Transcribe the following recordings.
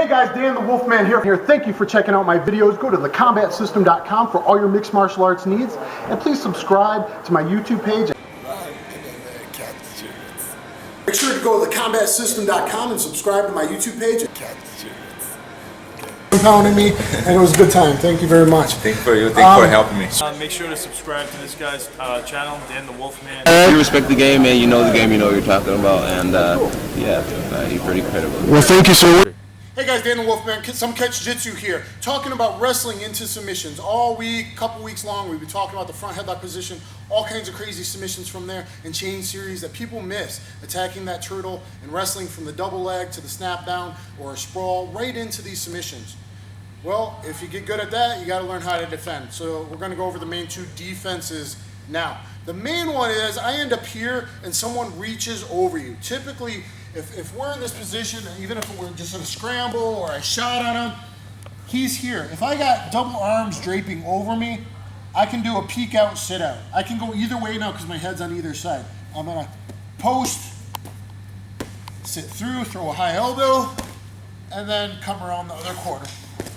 Hey guys, Dan the Wolfman here. Thank you for checking out my videos. Go to thecombatsystem.com for all your mixed martial arts needs. And please subscribe to my YouTube page. Make sure to go to thecombatsystem.com and subscribe to my YouTube page. Pounding me, and it was a good time. Thank you very much. Thank you for helping me. Make sure to subscribe to this guy's channel, Dan the Wolfman. You respect the game, man. You know the game. You know what you're talking about, and you're pretty credible. Well, thank you, sir. Hey guys, Dan the Wolfman, some catch jiu-jitsu here, talking about wrestling into submissions. All week, couple weeks long, we've been talking about the front headlock position, all kinds of crazy submissions from there, and chain series that people miss, attacking that turtle and wrestling from the double leg to the snap down or a sprawl right into these submissions. Well, if you get good at that, you got to learn how to defend. So we're going to go over the main two defenses now. The main one is I end up here and someone reaches over you. Typically, if we're in this position, even if we're just in a scramble or I shot on him, he's here. If I got double arms draping over me, I can do a peek out, sit out. I can go either way now because my head's on either side. I'm going to post, sit through, throw a high elbow, and then come around the other corner.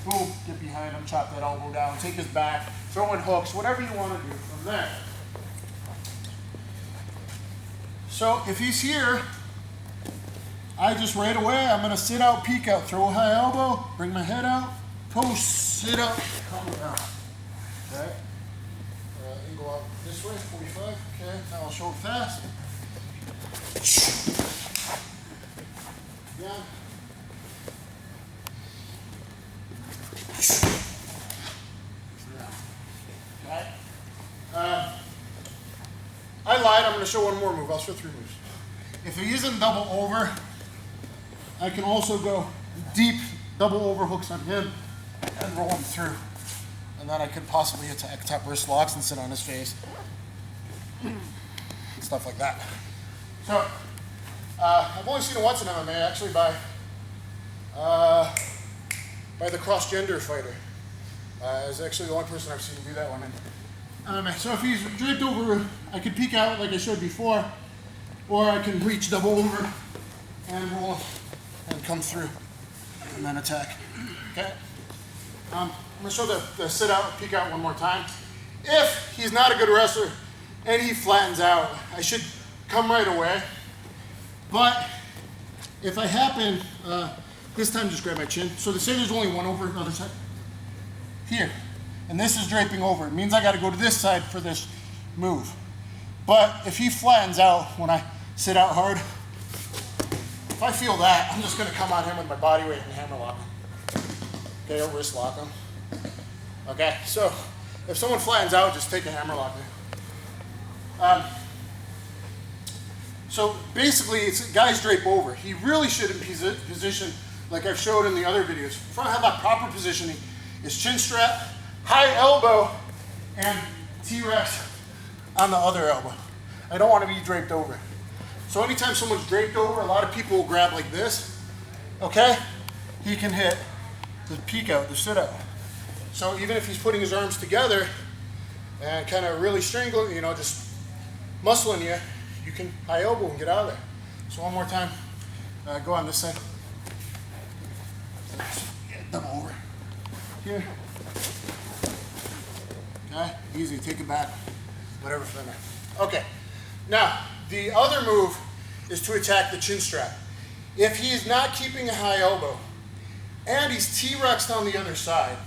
Boom, get behind him, chop that elbow down, take his back, throw in hooks, whatever you want to do from there. So if he's here, I just right away, I'm going to sit out, peek out, throw a high elbow, bring my head out, post, sit up, come down. Okay? And go out this way, 45. Okay, now I'll show it fast. Yeah. Okay. I lied, I'm going to show one more move. I'll show three moves. If he isn't double over, I can also go deep double over hooks on him and roll him through. And then I could possibly attack top wrist locks and sit on his face. Stuff like that. So, I've only seen it once in MMA, actually by the cross-gender fighter. Is actually the only person I've seen do that one in. So if he's draped over, I could peek out like I showed before, or I can reach double over and roll and come through and then attack. Okay? I'm going to show the sit out, peek out one more time. If he's not a good wrestler and he flattens out, I should come right away. But if I happen, this time just grab my chin. So the sit is only one over the other side. Here. And this is draping over. It means I got to go to this side for this move. But if he flattens out when I sit out hard, if I feel that, I'm just going to come on him with my body weight and hammer lock him. Okay, or wrist lock him. Okay, so if someone flattens out, just take a hammer lock. So basically, it's guys drape over. He really shouldn't position like I've showed in the other videos. Front headlock proper positioning is chin strap, high elbow, and T-Rex on the other elbow. I don't want to be draped over. So anytime someone's draped over, a lot of people will grab like this, okay? He can hit the peek out, the sit out. So even if he's putting his arms together and kind of really strangling, just muscling you, you can high elbow and get out of there. So one more time, go on this side. Double over. Here. Okay, easy, take it back, whatever from there. Okay, now the other move is to attack the chin strap. If he is not keeping a high elbow and he's T-Rexed on the other side,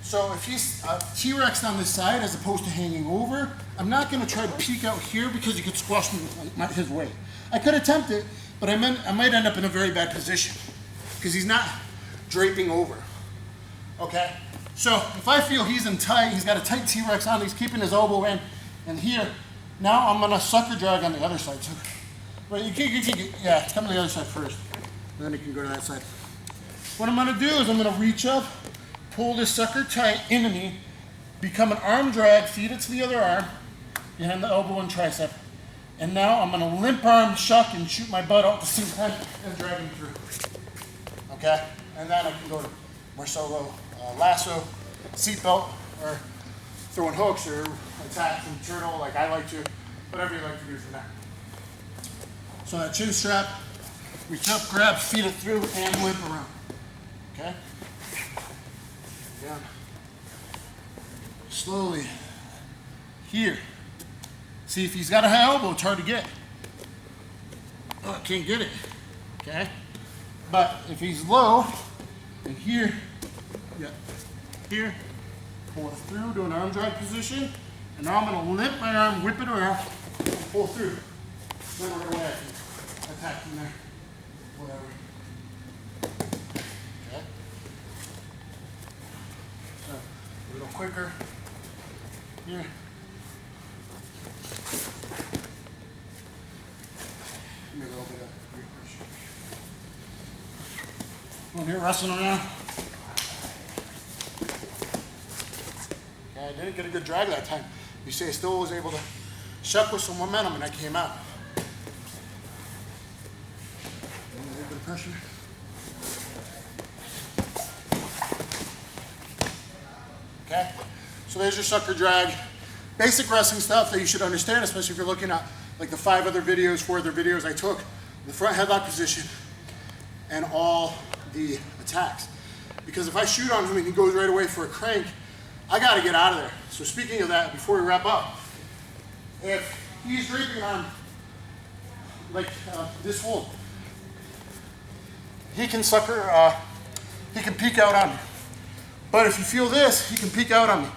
so if he's T-Rexed on this side as opposed to hanging over, I'm not going to try to peek out here because he could squash me with his weight. I could attempt it, but I might end up in a very bad position because he's not draping over. Okay, so if I feel he's got a tight T-Rex on, he's keeping his elbow in, and here, now I'm gonna sucker drag on the other side. So, but you can come to the other side first, and then you can go to that side. What I'm gonna do is I'm gonna reach up, pull this sucker tight into me, become an arm drag, feed it to the other arm, behind the elbow and tricep, and now I'm gonna limp arm shuck and shoot my butt out at the same time and drag him through. Okay, and then I can go to more solo. Lasso, seatbelt, or throwing hooks, or attack from turtle like I like to, whatever you like to do from there. So that chin strap, reach up, grab, feed it through, and whip around. Okay? Down. Slowly. Here. See, if he's got a high elbow, it's hard to get. Oh, I can't get it. Okay? But if he's low, and here, yeah, here, pull it through to an arm drag position, and now I'm going to limp my arm, whip it around, and pull through. Then right away I can attack from there. Whatever. Okay? So, a little quicker. Here. Give me a little bit of rear pressure. Come here, wrestling around. Okay, I didn't get a good drag that time. You see, I still was able to shuck with some momentum and I came out. A little bit of pressure. Okay, so there's your sucker drag. Basic wrestling stuff that you should understand, especially if you're looking at like the 4 other videos I took, the front headlock position and all the attacks. Because if I shoot on him and he goes right away for a crank, I gotta get out of there. So speaking of that, before we wrap up, if he's draping on like this hold, he can he can peek out on me. But if you feel this, he can peek out on me.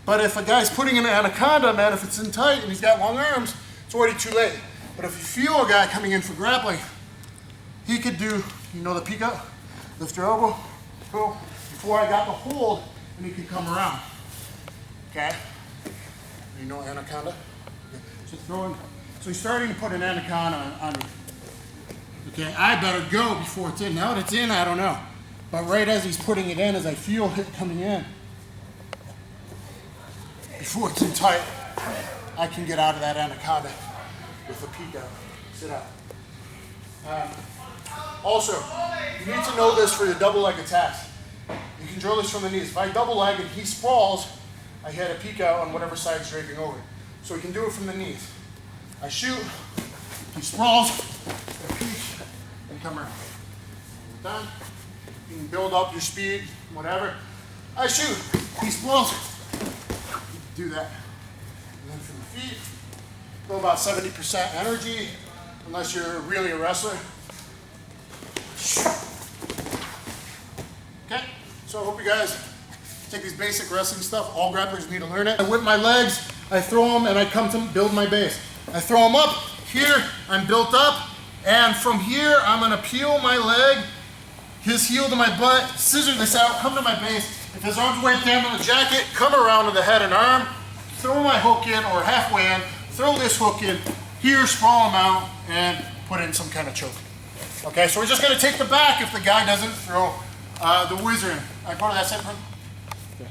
But if a guy's putting in an Anaconda, man, if it's in tight and he's got long arms, it's already too late. But if you feel a guy coming in for grappling, he could do, you know, the peek out, lift your elbow, go, before I got the hold, and he can come around. Okay? You know Anaconda? Okay. So he's starting to put an Anaconda on me. Okay, I better go before it's in. Now that it's in, I don't know. But right as he's putting it in, as I feel it coming in, before it's in tight, I can get out of that Anaconda with a peek out. Sit out. Also, you need to know this for your double leg attacks. You can drill this from the knees. If I double leg and he sprawls, I hit a peek out on whatever side is draping over. So we can do it from the knees. I shoot, he sprawls, I peek, and come around. We're done. You can build up your speed, whatever. I shoot, he sprawls, do that. And then from the feet, go about 70% energy, unless you're really a wrestler. Okay, so I hope you guys take these basic wrestling stuff. All grapplers need to learn it. I whip my legs, I throw them, and I come to build my base. I throw them up, here, I'm built up, and from here, I'm gonna peel my leg, his heel to my butt, scissor this out, come to my base. If his arm's way down on the jacket, come around to the head and arm, throw my hook in, or halfway in, throw this hook in, here, sprawl him out, and put in some kind of choke. Okay, so we're just gonna take the back if the guy doesn't throw the whizzer in. All right, part of that set, okay.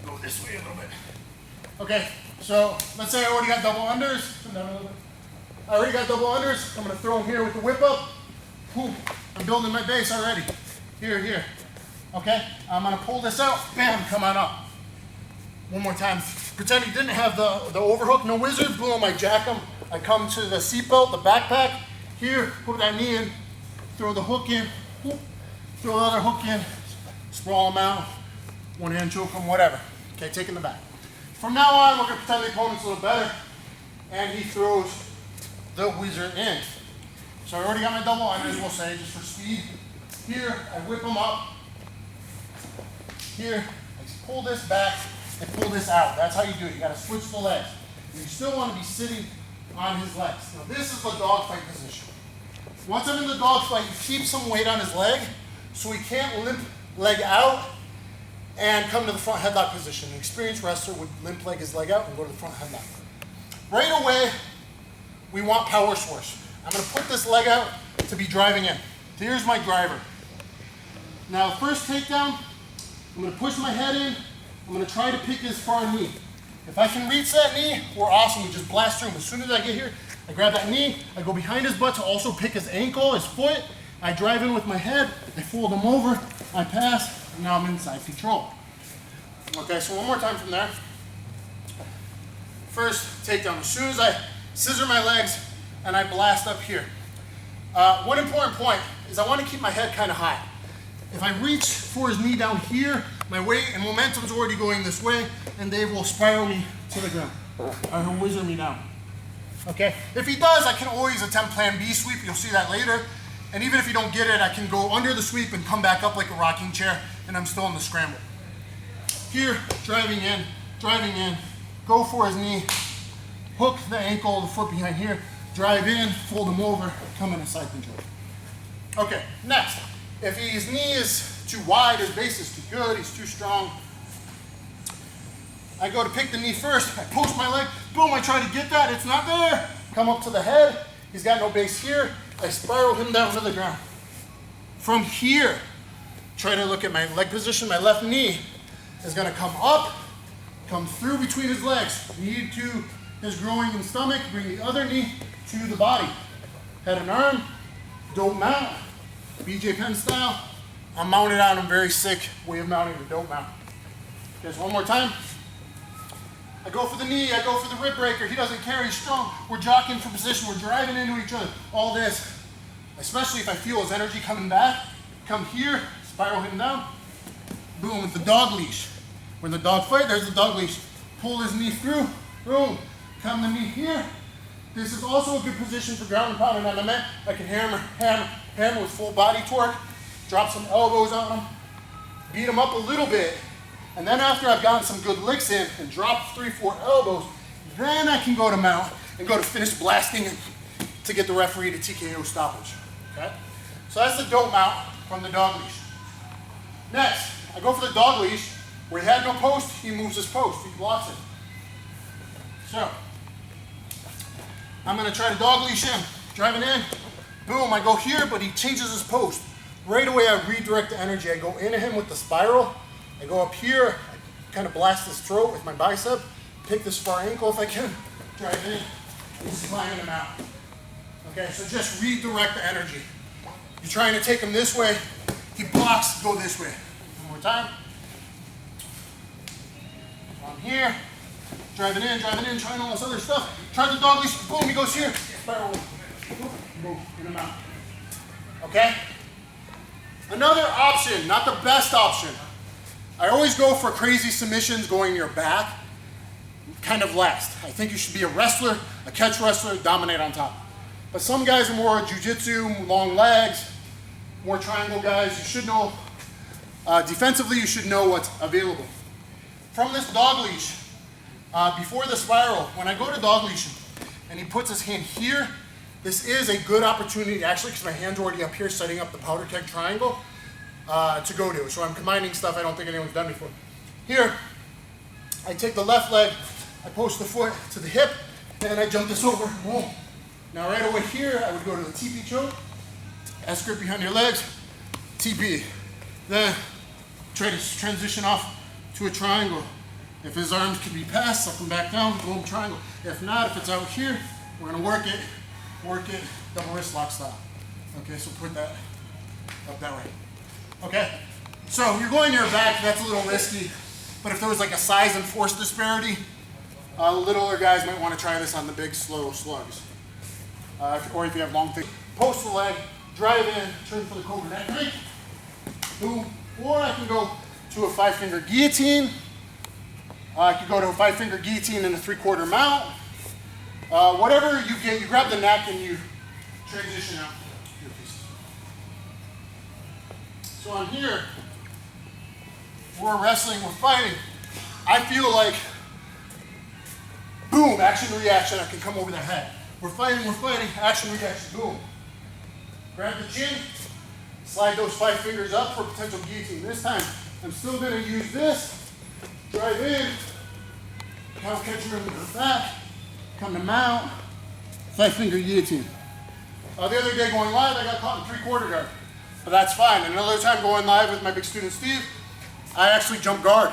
Go this way a little bit. Okay, so let's say I already got double unders. Come down a little bit. I already got double unders. I'm gonna throw them here with the whip up. Boom. I'm building my base already. Here. Okay, I'm gonna pull this out. Bam, come on up. One more time. Pretend he didn't have the overhook, no whizzer. Boom, I jack him. I come to the seatbelt, the backpack. Here, put that knee in. Throw the hook in. Whoop. Throw the other hook in. Sprawl him out. One hand choke him, whatever. Okay, taking the back. From now on, we're gonna pretend the opponent's a little better. And he throws the whizzer in. So I already got my double unders, we'll say, just for speed. Here, I whip him up. Here, I pull this back and pull this out. That's how you do it. You gotta switch the legs. You still wanna be sitting on his legs. Now this is the dogfight position. Once I'm in the dogfight, you keep some weight on his leg so he can't limp leg out and come to the front headlock position. An experienced wrestler would limp leg his leg out and go to the front headlock. Right away, we want power source. I'm gonna put this leg out to be driving in. Here's my driver. Now first takedown, I'm gonna push my head in. I'm gonna try to pick his far knee. If I can reach that knee, we're awesome. We just blast through him. As soon as I get here, I grab that knee, I go behind his butt to also pick his ankle, his foot. I drive in with my head, I fold him over, I pass, and now I'm inside control. Okay, so one more time from there. First takedown. As soon as I scissor my legs and I blast up here. One important point is I want to keep my head kind of high. If I reach for his knee down here, my weight and momentum is already going this way, and Dave will spiral me to the ground. Or he'll whizzer me down. Okay? If he does, I can always attempt plan B sweep. You'll see that later. And even if you don't get it, I can go under the sweep and come back up like a rocking chair, and I'm still in the scramble. Here, driving in, go for his knee, hook the ankle, the foot behind here, drive in, fold him over, come in a side control. Okay, next. If his knee is too wide, his base is too good, he's too strong, I go to pick the knee first, I post my leg, boom, I try to get that, it's not there. Come up to the head, he's got no base here, I spiral him down to the ground. From here, try to look at my leg position, my left knee is gonna come up, come through between his legs, knee to his groin and stomach, bring the other knee to the body. Head and arm, dope mount, BJ Penn style. I'm mounted on him, very sick way of mounting the dope mount. Okay, so one more time. I go for the knee, I go for the rib breaker. He doesn't care, he's strong. We're jockeying for position, we're driving into each other. All this, especially if I feel his energy coming back. Come here, spiral him down. Boom, with the dog leash. We're in the dog fight, there's the dog leash. Pull his knee through, boom. Come the knee here. This is also a good position for ground and pound and element. I can hammer with full body torque, drop some elbows on him, beat him up a little bit, and then after I've gotten some good licks in and drop 3-4 elbows, then I can go to mount and go to finish blasting to get the referee to TKO stoppage. Okay? So that's the dope mount from the dog leash. Next, I go for the dog leash. Where he had no post, he moves his post, he blocks it. So, I'm gonna try to dog leash him. Driving in, boom, I go here, but he changes his post. Right away, I redirect the energy. I go into him with the spiral. I go up here, I kind of blast his throat with my bicep, pick this far ankle if I can, drive in, and slam him out. Okay, so just redirect the energy. You're trying to take him this way, he blocks, go this way. One more time. I'm here, driving in, trying all this other stuff. Try the dog leash, boom, he goes here, spiral, boom, in him out. Okay? Another option, not the best option. I always go for crazy submissions going your back, kind of last. I think you should be a wrestler, a catch wrestler, dominate on top. But some guys are more jiu-jitsu, long legs, more triangle guys. You should know, defensively, you should know what's available. From this dog leash, before the spiral, when I go to dog leash and he puts his hand here, this is a good opportunity, actually, because my hand's already up here setting up the powder keg triangle, to go to. So I'm combining stuff I don't think anyone's done before. Here, I take the left leg, I post the foot to the hip, and I jump this over, boom. Now right away here, I would go to the TP choke, S grip behind your legs, TP. Then try to transition off to a triangle. If his arms can be passed, suck them back down, boom, triangle. If not, if it's out here, we're gonna work it, double wrist lock style. Okay, so put that up that way. Okay, so you're going to your back, that's a little risky, but if there was like a size and force disparity, the littler guys might want to try this on the big, slow slugs. Or if you have long feet. Post the leg, drive in, turn for the cobra neck break, boom. Or I can go to a 5-finger guillotine. I could go to a 5-finger guillotine and a 3/4 mount. Whatever you get, you grab the neck and you transition out your pieces. So on here, we're wrestling, we're fighting. I feel like, boom, action, reaction, I can come over their head. We're fighting, action, reaction, boom. Grab the chin, slide those 5 fingers up for potential guillotine. This time, I'm still gonna use this, drive in, cow catcher in the back, come to mount, 5-finger guillotine. The other day going live, I got caught in 3/4 guard, but that's fine. And another time going live with my big student Steve, I actually jumped guard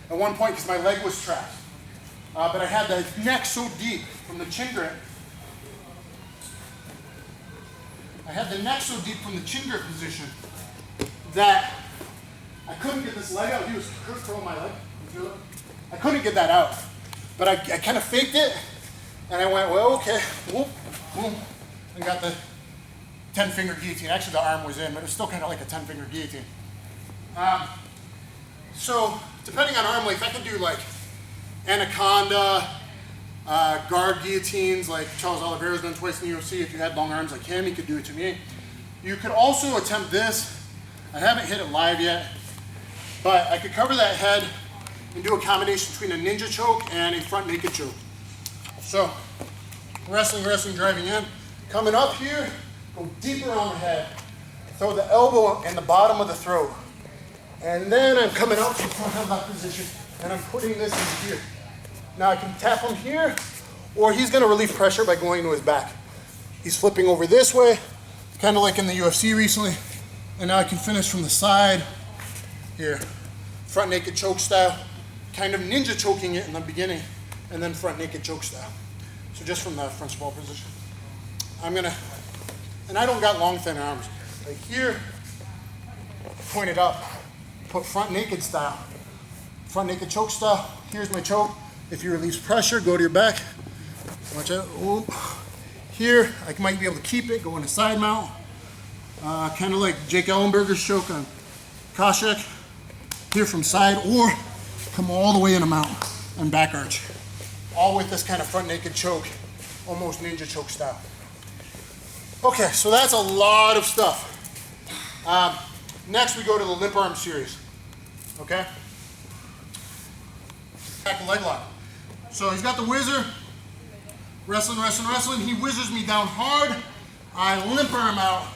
at one point because my leg was trapped. But I had the neck so deep from the chin grip. I had the neck so deep from the chin grip position that I couldn't get this leg out. He was curling my leg. I couldn't get that out. But I kind of faked it, and I went, well, okay, whoop, boom, and got the 10-finger guillotine. Actually, the arm was in, but it was still kind of like a 10-finger guillotine. So depending on arm length, I can do like Anaconda, guard guillotines like Charles Oliveira's done twice in the UFC. If you had long arms like him, he could do it to me. You could also attempt this. I haven't hit it live yet, but I could cover that head and do a combination between a ninja choke and a front naked choke. So wrestling, driving in, coming up here, go deeper on the head, throw the elbow in the bottom of the throat, and then I'm coming out to front headlock position, and I'm putting this in here. Now I can tap him here, or he's going to relieve pressure by going to his back. He's flipping over this way, kind of like in the UFC recently, and now I can finish from the side here, front naked choke style, kind of ninja choking it in the beginning, and then front naked choke style. So just from the front sprawl position. I'm gonna, and I don't got long thin arms. Like here, point it up, put front naked style, front naked choke style. Here's my choke. If you release pressure, go to your back. Watch out. Ooh. Here, I might be able to keep it, go in a side mount. Kind of like Jake Ellenberger's choke on Koshek. Here from side, or come all the way in a mount and back arch. All with this kind of front naked choke, almost ninja choke style. Okay, so that's a lot of stuff. Next we go to the limp arm series, okay? Back to leg lock. So he's got the whizzer, wrestling. He whizzes me down hard. I limp arm out,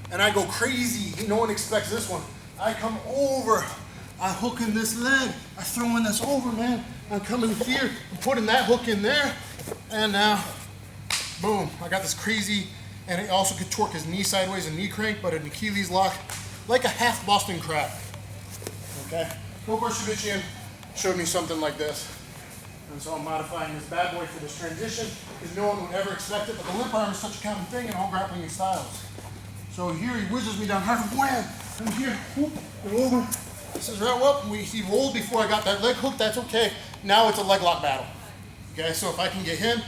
and I go crazy. No one expects this one. I come over, I hook in this leg, I throw in this over, man. I'm coming here, I'm putting that hook in there, and now, boom, I got this crazy, and it also could torque his knee sideways, a knee crank, but an Achilles lock, like a half Boston crab, okay? Borshevichian showed me something like this, and so I'm modifying this bad boy for this transition, because no one would ever expect it, but the limp arm is such a common thing in all grappling styles. So here he whizzes me down hard, wham, and here, whoop, and over. This is right, well, he rolled before I got that leg hook, that's okay. Now it's a leg lock battle. Okay, so if I can get him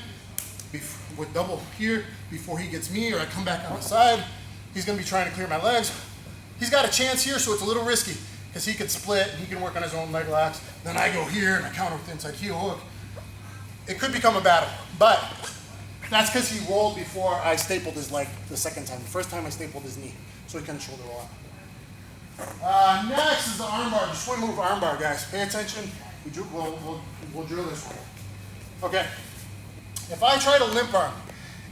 with double here before he gets me, or I come back on the side, he's gonna be trying to clear my legs. He's got a chance here, so it's a little risky, because he could split, and he can work on his own leg locks. Then I go here, and I counter with inside heel hook. It could become a battle, but that's because he rolled before I stapled his leg the second time. The first time I stapled his knee, so he couldn't shoulder roll out. Next is the armbar, the swim move armbar, guys. Pay attention. We'll drill this one. Okay. If I try to limp arm,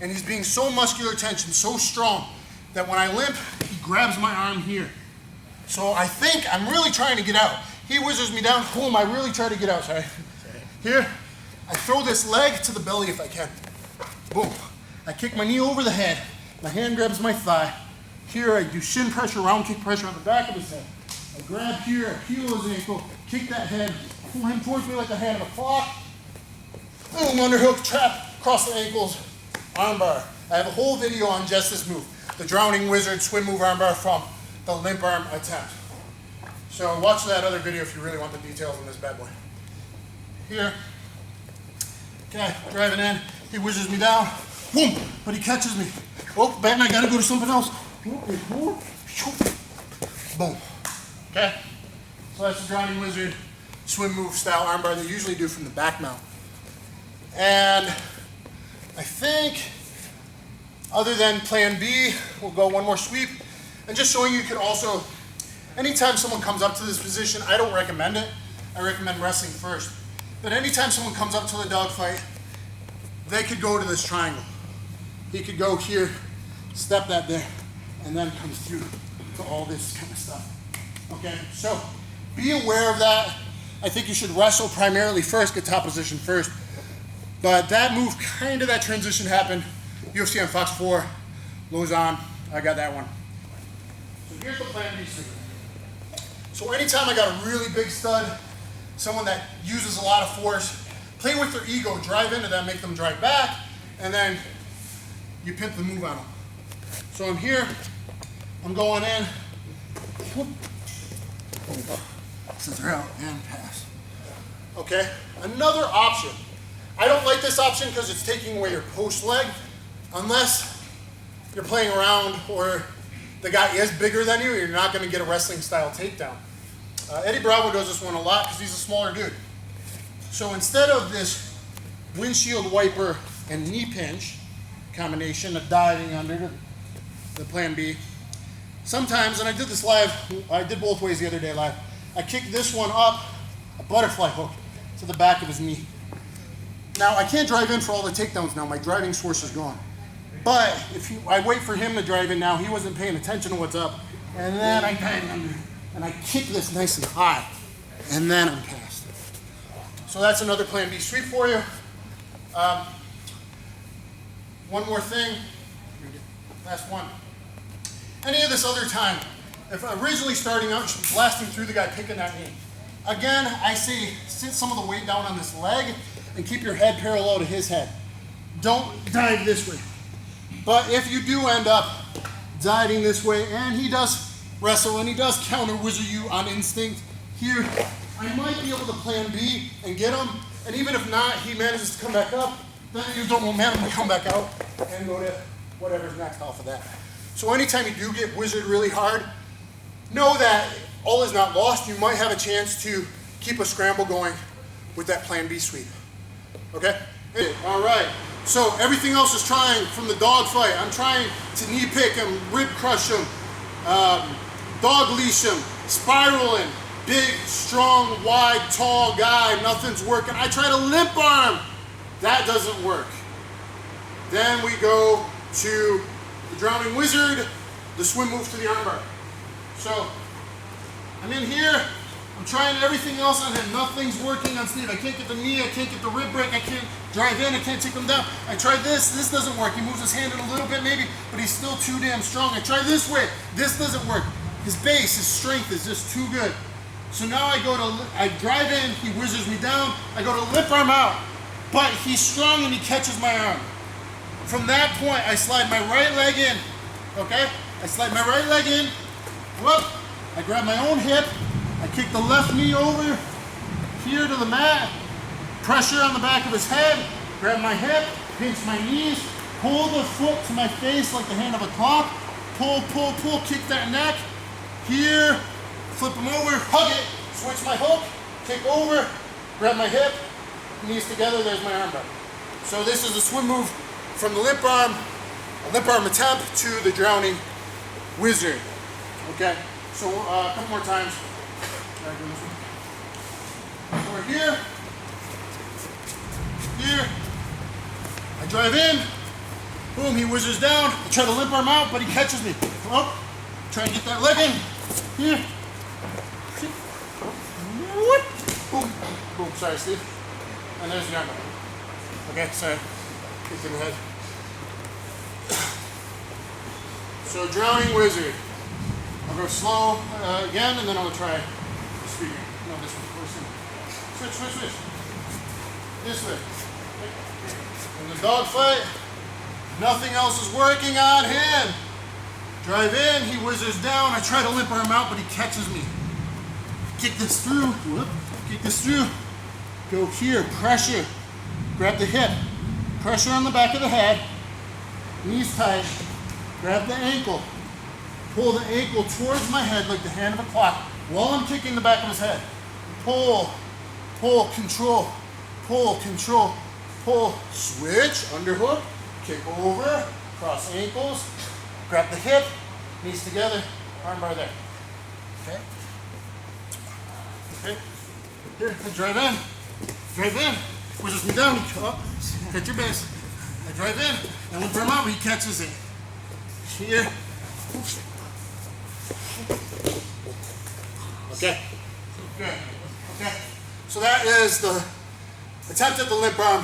and he's being so muscular tension, so strong, that when I limp, he grabs my arm here. So I think I'm really trying to get out. He whizzes me down. Boom, I really try to get out. Sorry. Here, I throw this leg to the belly if I can. Boom. I kick my knee over the head. My hand grabs my thigh. Here I do shin pressure, round kick pressure on the back of his head. I grab here, I peel his ankle, kick that head, pull him towards me like the hand of a clock. Boom, underhook, trap, cross the ankles, armbar. I have a whole video on just this move. The drowning wizard swim move armbar from the limp arm attempt. So watch that other video if you really want the details on this bad boy. Here, okay, driving in, he whizzes me down, boom, but he catches me. Oh, man, I gotta go to something else. Boom. Okay? So that's the drowning wizard swim move style armbar they usually do from the back mount. And I think, other than plan B, we'll go one more sweep. And just showing you could also, anytime someone comes up to this position, I don't recommend it. I recommend wrestling first. But anytime someone comes up to the dogfight, they could go to this triangle. He could go here, step that there, and then comes through to all this kind of stuff. Okay, so be aware of that. I think you should wrestle primarily first, get top position first. But that move, kind of that transition happened. UFC on Fox 4, Lausanne, I got that one. So here's the plan B suit. So anytime I got a really big stud, someone that uses a lot of force, play with their ego, drive into them, make them drive back, and then you pimp the move on them. So I'm here, I'm going in, scissor out, and pass. Okay, another option. I don't like this option because it's taking away your post leg, unless you're playing around or the guy is bigger than you, you're not going to get a wrestling style takedown. Eddie Bravo does this one a lot because he's a smaller dude. So instead of this windshield wiper and knee pinch combination of diving under the plan B, sometimes, and I did this live, I did both ways the other day live, I kicked this one up, a butterfly hook to the back of his knee. Now I can't drive in for all the takedowns now, my driving source is gone. But if I wait for him to drive in now, he wasn't paying attention to what's up, and then I dive under, and I kick this nice and high, and then I'm past. So that's another plan B sweep for you. One more thing, last one. Any of this other time, if originally starting out, you're blasting through the guy, picking that knee. Again, I say sit some of the weight down on this leg and keep your head parallel to his head. Don't dive this way. But if you do end up diving this way, and he does wrestle and he does counter wizard you on instinct, here, I might be able to plan B and get him. And even if not, he manages to come back up, then you don't momentum to come back out and go to whatever's next off of that. So anytime you do get wizard really hard, know that all is not lost. You might have a chance to keep a scramble going with that plan B sweep. Okay? All right. So everything else is trying from the dogfight. I'm trying to knee pick him, rib crush him, dog leash him, spiraling, big, strong, wide, tall guy, nothing's working. I try to limp arm. That doesn't work. Then we go to the drowning wizard, the swim move to the armbar. So I'm in here, I'm trying everything else on him. Nothing's working on Steve. I can't get the knee, I can't get the rib break, I can't drive in, I can't take him down. I tried this doesn't work. He moves his hand in a little bit maybe, but he's still too damn strong. I try this way, this doesn't work. His base, his strength is just too good. So now I drive in, he whizzes me down, I go to lip arm out, but he's strong and he catches my arm. From that point, I slide my right leg in, okay? I slide my right leg in, whoop, I grab my own hip, I kick the left knee over here to the mat, pressure on the back of his head, grab my hip, pinch my knees, pull the foot to my face like the hand of a clock, pull, pull, pull, kick that neck, here, flip him over, hug it, switch my hook, kick over, grab my hip, knees together, there's my arm bar. So this is a swim move from the limp arm, a limp arm attempt to the drowning wizard. Okay, so a couple more times. So we're here, I drive in, boom, he whizzes down, I try to limp arm out, but he catches me. Up, try and get that leg in, here, whoop, boom, boom, sorry Steve, and there's the arm bar. Okay, sorry, kicked in the head. So drowning wizard. I'll go slow again, and then I'll try the speeder. No, this one. Switch. This way. In the dogfight, nothing else is working on him. Drive in, he whizzes down. I try to limp arm out, but he catches me. Kick this through. Whoop. Kick this through. Go here, pressure. Grab the hip. Pressure on the back of the head. Knees tight. Grab the ankle. Pull the ankle towards my head like the hand of a clock while I'm kicking the back of his head. Pull, pull, control, pull, control, pull, switch, underhook, kick over, cross ankles, grab the hip, knees together, armbar there. Okay? Okay? Here, I drive in, whizzes me down, catch your base. I drive in, and with arm out, he catches it. Here. Okay. Good. Okay. So that is the attempt at the limp arm.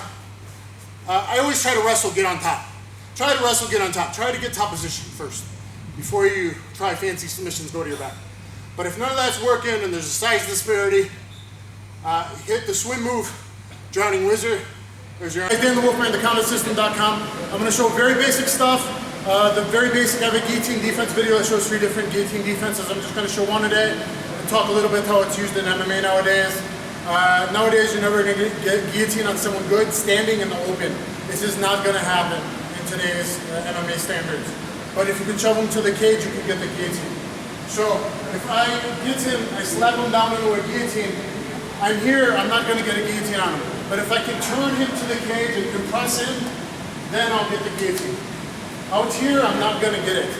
I always try to wrestle, get on top. Try to wrestle, get on top. Try to get top position first before you try fancy submissions, go to your back. But if none of that's working and there's a size disparity, hit the swim move, drowning wizard. There's your DanTheWolfman, thecommonsystem.com. I'm going to show very basic stuff. The very basic, I have a guillotine defense video that shows 3 different guillotine defenses. I'm just going to show one today and talk a little bit how it's used in MMA nowadays. Nowadays, you're never going to get guillotine on someone good standing in the open. This is not going to happen in today's MMA standards. but if you can shove him to the cage, you can get the guillotine. So if I get him, I slap him down into a guillotine, I'm here, I'm not going to get a guillotine on him. But if I can turn him to the cage and compress him, then I'll get the guillotine. Out here, I'm not going to get it.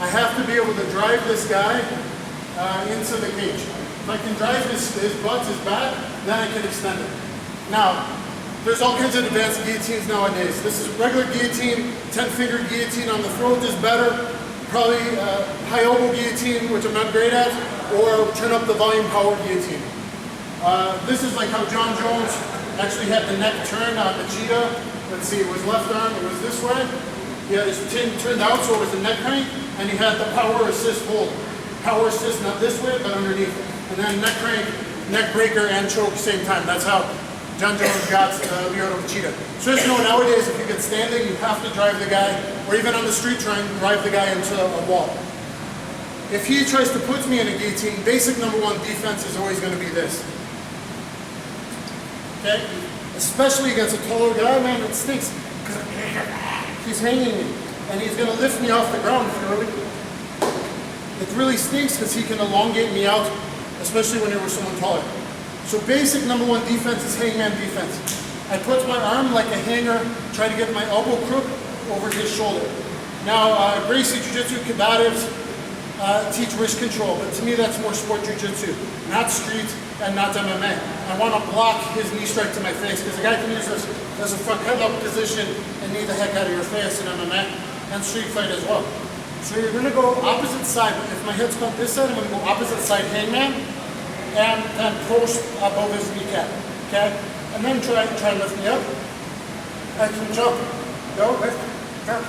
I have to be able to drive this guy into the cage. If I can drive his butt, his back, then I can extend it. Now, there's all kinds of advanced guillotines nowadays. This is regular guillotine, 10-finger guillotine on the throat is better. Probably high elbow guillotine, which I'm not great at, or turn up the volume power guillotine. This is like how John Jones actually had the neck turned on the cheetah. Let's see, it was left arm, it was this way. He had his chin turned out so it was the neck crank, and he had the power assist hold. Power assist not this way, but underneath. And then neck crank, neck breaker, and choke same time. That's how John Jones got the out of cheetah. So as you know, nowadays, if you get standing, you have to drive the guy, or even on the street, try and drive the guy into a wall. If he tries to put me in a guillotine, basic number one defense is always going to be this. Okay? Especially against a taller guy, man, it stinks. He's hanging me, and he's going to lift me off the ground if you're really. It really stinks because he can elongate me out, especially when you're with someone taller. So basic number one defense is hangman defense. I put my arm like a hanger, try to get my elbow crook over his shoulder. Now, Gracie Jiu-Jitsu combatives teach wrist control, but to me that's more sport Jiu-Jitsu, not street and not MMA. I want to block his knee strike to my face because the guy can use this as a front headlock position and knee the heck out of your face in MMA and street fight as well. So you're going to go opposite side. If my head's cut this side, I'm going to go opposite side hangman and then post above his kneecap. Okay? And then try to lift me up. I can jump. Go, lift, jump,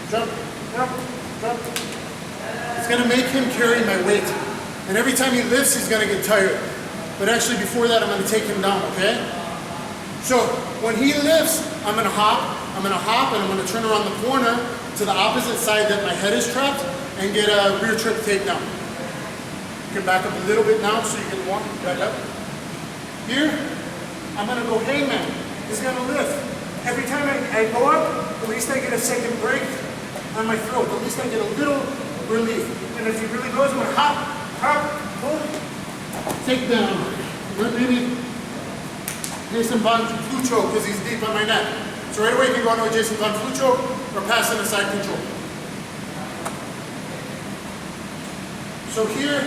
jump, jump, jump. It's going to make him carry my weight. And every time he lifts, he's going to get tired. But actually, before that, I'm going to take him down, okay? So when he lifts, I'm going to hop, and I'm going to turn around the corner to the opposite side that my head is trapped and get a rear trip takedown. You can back up a little bit now so you can walk back up. Here, I'm going to go hangman. He's going to lift. Every time I go up, at least I get a second break on my throat. At least I get a little relief. And if he really goes, I'm going to hop, hop, pull, take down. Maybe Jason Von Flu choke because he's deep on my neck. So right away you can go into a Jason Von Flu choke or pass in a side control. So here,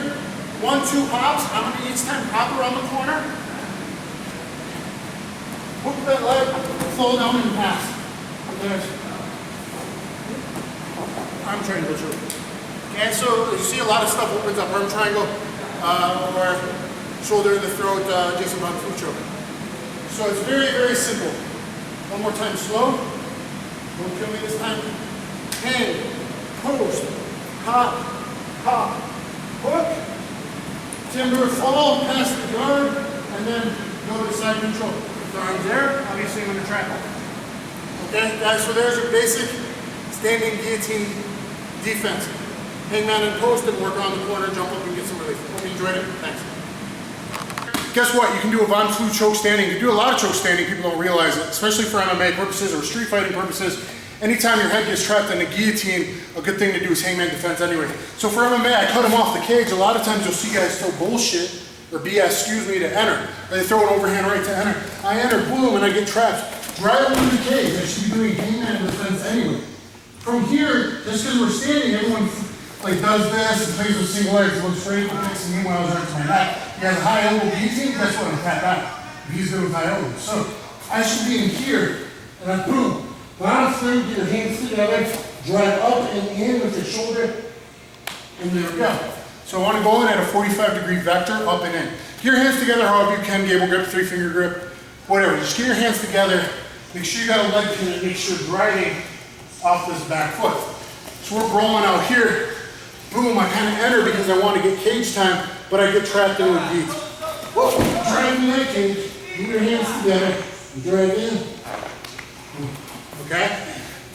1-2 hops. I'm going to each time hop around the corner. Hook that leg, fall down and pass. Arm triangle choke. Okay, so you see a lot of stuff opens up. Arm triangle or shoulder in the throat, Jason Von Flu choke. So it's very, very simple. One more time, slow. Don't kill me this time. Hang, post, hop, hop, hook, timber, fall past the guard, and then go to side control. If the arm's there, obviously I'm going to trap it. Okay, guys, so there's your basic standing guillotine defense. Hangman and post and work around the corner, jump up and get some relief. Hope you enjoyed it. Thanks. Guess what? You can do a Von Flu choke standing. You can do a lot of choke standing. People don't realize it, especially for MMA purposes or street fighting purposes. Anytime your head gets trapped in a guillotine, a good thing to do is hangman defense anyway. So for MMA, I cut him off the cage. A lot of times you'll see guys throw bullshit or BS, excuse me, to enter. They throw an overhand right to enter. I enter, boom, and I get trapped. Drive him in the cage. I should be doing hangman defense anyway. From here, just because we're standing, everyone like does this and plays with single legs, looks straight and kicks, and meanwhile it's right to my neck. He has a high elbow guillotine, guess what? I'm tapped out. He's good with high elbows. So I should be in here, and I boom. Bottom through, get your hands together, drive up and in with your shoulder, and there we go. So I want to go in at a 45-degree vector, up and in. Get your hands together however you can, gable grip, 3-finger grip, whatever. Just get your hands together, make sure you got a leg pin, and make sure you're driving off this back foot. So we're brawling out here. Boom, I kind of enter because I want to get cage time, but I get trapped in with beats. Whoa, drive in that cage, move your hands together, and drive in. Okay?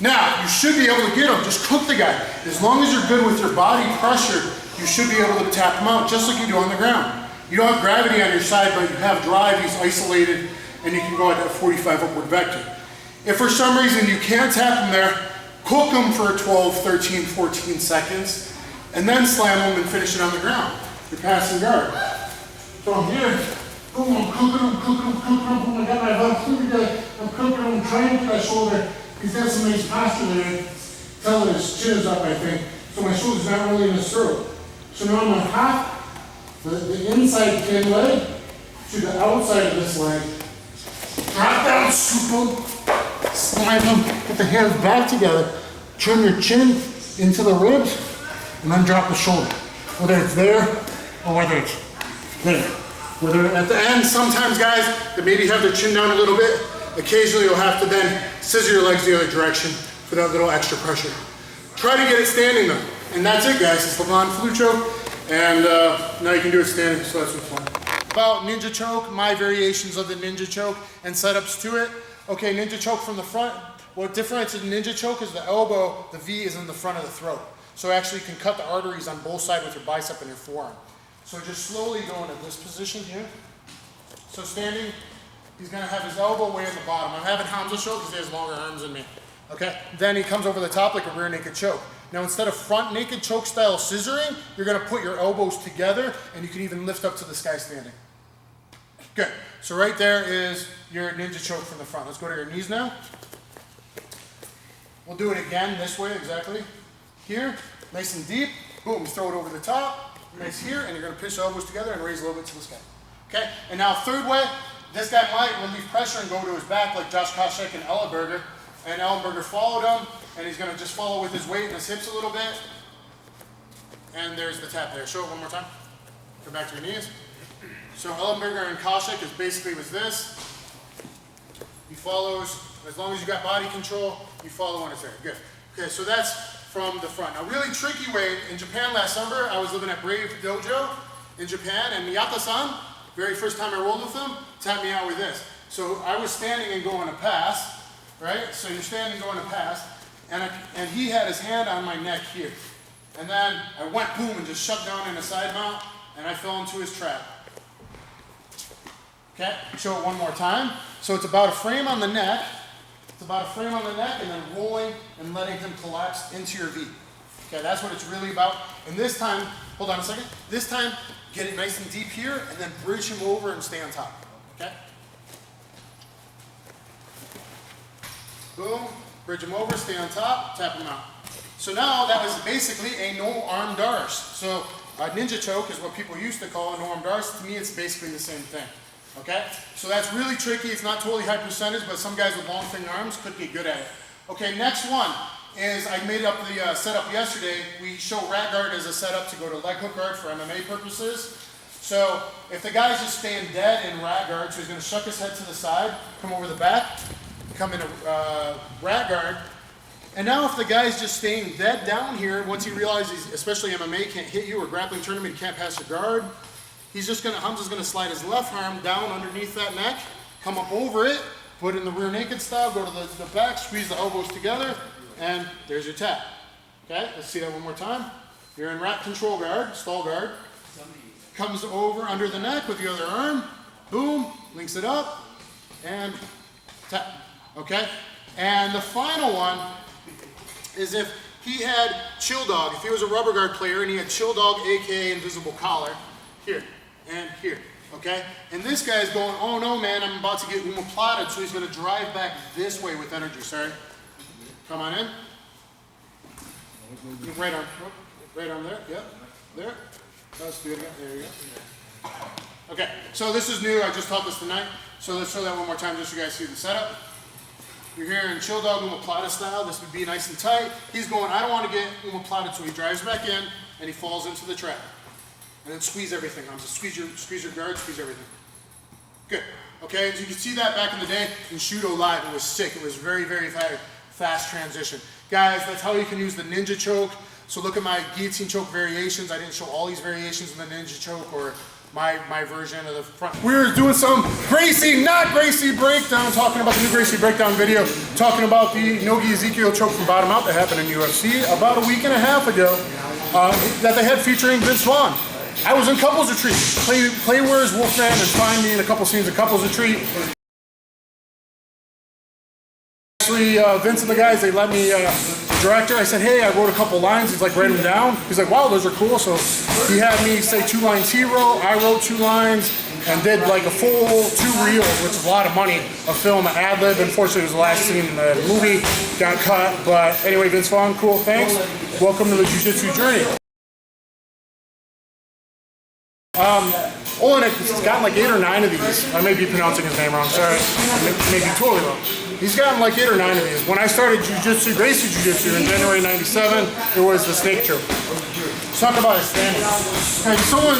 Now, you should be able to get him, just cook the guy. As long as you're good with your body pressure, you should be able to tap him out, just like you do on the ground. You don't have gravity on your side, but you have drive, he's isolated, and you can go at that 45 upward vector. If for some reason you can't tap him there, hook them for 12, 13, 14 seconds, and then slam them and finish it on the ground. You're passing guard. So I'm here, boom, I'm cooking him, boom, I got my hook through the guy, I'm cooking him, trying to that shoulder. He's got some nice posture there. Tell him his chin is up, I think. So my shoulder's not really in his throat. So now I'm gonna hop the inside thin leg to the outside of this leg. Drop down, scoop him, slide him, put the hands back together, turn your chin into the ribs, and then drop the shoulder. Whether it's there or whether it's there. Whether at the end, sometimes guys that maybe have their chin down a little bit, occasionally you'll have to then scissor your legs the other direction for that little extra pressure. Try to get it standing though. And that's it guys, it's the flu choke. And now you can do it standing, so that's what's fun. About ninja choke, my variations of the ninja choke and setups to it. Okay, ninja choke from the front. What differentiates ninja choke is the elbow, the V is in the front of the throat. So actually you can cut the arteries on both sides with your bicep and your forearm. So just slowly go into this position here. So standing, he's gonna have his elbow way at the bottom. I'm having Hamza show because he has longer arms than me. Okay, then he comes over the top like a rear naked choke. Now instead of front naked choke style scissoring, you're gonna put your elbows together and you can even lift up to the sky standing. Good, so right there is your ninja choke from the front. Let's go to your knees now. We'll do it again this way, exactly. Here, nice and deep, boom, throw it over the top, nice here, and you're gonna pinch the elbows together and raise a little bit to the sky. Okay, and now third way, this guy might relieve pressure and go to his back like Josh Koscheck and Ellenberger. And Ellenberger followed him, and he's gonna just follow with his weight and his hips a little bit. And there's the tap there. Show it one more time. Come back to your knees. So Ellenberger and Koscheck is basically was this. He follows, as long as you got body control, you follow when it's there. Good. Okay, so that's from the front. Now, really tricky way, in Japan last summer, I was living at Brave Dojo in Japan, and Miyata-san, very first time I rolled with him, tapped me out with this. So I was standing and going to pass. Right? So you're standing going to pass, and he had his hand on my neck here. And then I went boom and just shut down in a side mount, and I fell into his trap. Okay, show it one more time. So it's about a frame on the neck. It's about a frame on the neck, and then rolling and letting him collapse into your V. Okay, that's what it's really about. And this time, hold on a second. This time, get it nice and deep here, and then bridge him over and stay on top. Okay? Boom, bridge him over, stay on top, tap him out. So now that was basically a no arm darce. So a ninja choke is what people used to call a no arm darce. To me, it's basically the same thing. Okay? So that's really tricky. It's not totally high percentage, but some guys with long finger arms could get good at it. Okay, next one is I made up the setup yesterday. We show rat guard as a setup to go to leg hook guard for MMA purposes. So if the guy's just staying dead in rat guard, so he's going to shuck his head to the side, come over the back, come in a rat guard, and now if the guy's just staying dead down here, once he realizes, especially MMA can't hit you or grappling tournament, you can't pass your guard, Hamza's gonna slide his left arm down underneath that neck, come up over it, put it in the rear naked style, go to the back, squeeze the elbows together, and there's your tap. Okay, let's see that one more time. You're in rat control guard, stall guard, comes over under the neck with the other arm, boom, links it up, and tap. Okay, and the final one is if he had chill dog, if he was a rubber guard player and he had chill dog, aka invisible collar, here and here, okay? And this guy's going, oh no man, I'm about to get omoplated, so he's gonna drive back this way with energy, sorry. Come on in. Right arm there, yep, there. Let's do it again, there you go. Okay, so this is new, I just taught this tonight, so let's show that one more time just so you guys see the setup. You're here in chill dog omoplata style. This would be nice and tight. He's going, I don't want to get omoplated, so he drives back in and he falls into the trap. And then squeeze everything. Squeeze your guard, squeeze everything. Good. Okay, so you can see that back in the day in Shudo Live. It was sick. It was very, very fast transition. Guys, that's how you can use the ninja choke. So look at my guillotine choke variations. I didn't show all these variations in the ninja choke or my version of the front. We're doing some Gracie, not Gracie breakdown, talking about the new Gracie breakdown video, talking about the Nogi Ezekiel choke from bottom out that happened in UFC about a week and a half ago that they had featuring Vince Vaughn. I was in couples retreat. Play Where's Wolfman and find me in a couple scenes of couples retreat. Actually, Vince and the guys, they let me director. I said, hey, I wrote a couple lines. He's like, write them down. He's like, wow, those are cool. So he had me say 2 lines he wrote. I wrote 2 lines and did like a full 2 reels, which is a lot of money, of film, an ad lib. Unfortunately, it was the last scene in the movie, got cut. But anyway, Vince Vaughn, cool, thanks. Welcome to the Jiu-Jitsu journey. Olenek has gotten like 8 or 9 of these. I may be pronouncing his name wrong, sorry. I may be totally wrong. He's gotten like 8 or 9 of these. When I started Jiu-Jitsu, basic Jiu-Jitsu in January '97, it was the snake choke. Let's talk about his standing. And